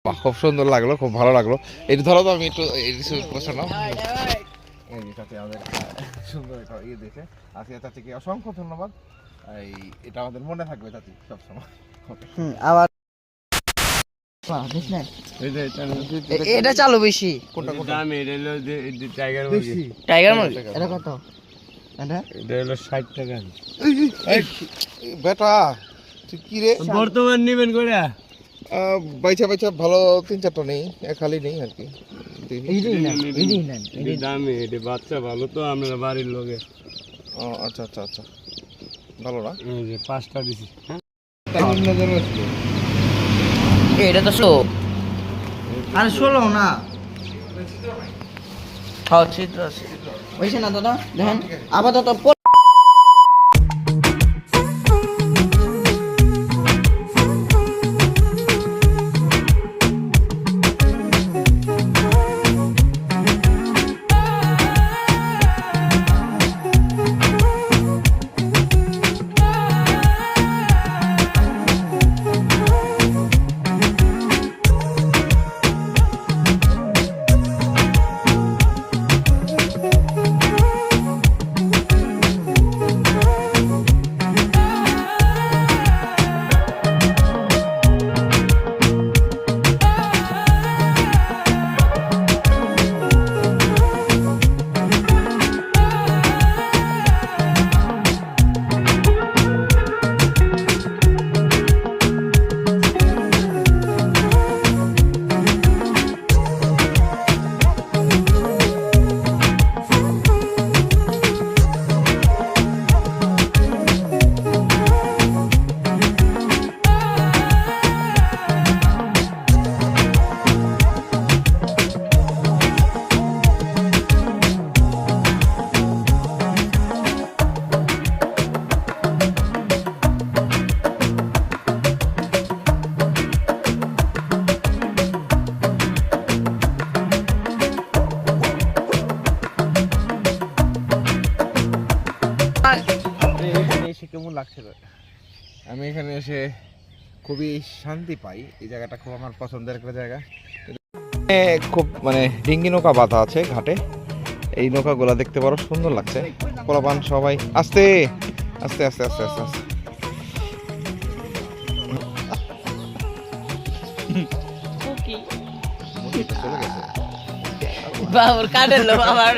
বাহ, খুব সুন্দর লাগলো, খুব ভালো লাগলো। এটা ধরো তো, আমি একটু বসে নাও। আমাদের সুন্দর একটা ইয়ে দিয়েছে আজকে। চাচিকে অসংখ্য ধন্যবাদ। এটা আমাদের মনে থাকবে চাচি সবসময়। আবার এটা চালু বেশি। কোনটা দাম এটা হলো টাইগার বেশি? টাইগার মুরগি এটা কত? এটা হলো 60 টাকা। বেটা তুই কি রে? বর্তমান নিবেন করে বাইচা বাইচা ভালো 3-4টা নেই, খালি নেই আর কি। দামি, এটা বাচ্চা ভালো তো আমরা বাড়ির লোকে। ও আচ্ছা আচ্ছা আচ্ছা, ভালো না? এই যে 5টা দিছি। এটা তো 16 আরে 16 না। হ্যাঁ ছিদ্র আছে হইছে না দাদা, দেখেন আপাতত কেমন লাগছে? আমি এখানে এসে খুবই শান্তি পাই। এই জায়গাটা খুব আমার পছন্দের একটা জায়গা। খুব মানে ডিঙ্গি নৌকা বাঁধা আছে ঘাটে। এই নৌকাগুলা দেখতে পারো, সুন্দর লাগছে। পোলাপান সবাই আস্তে আস্তে আস্তে আস্তে আস্তে আস্তে বাবুর কাটেলো আমার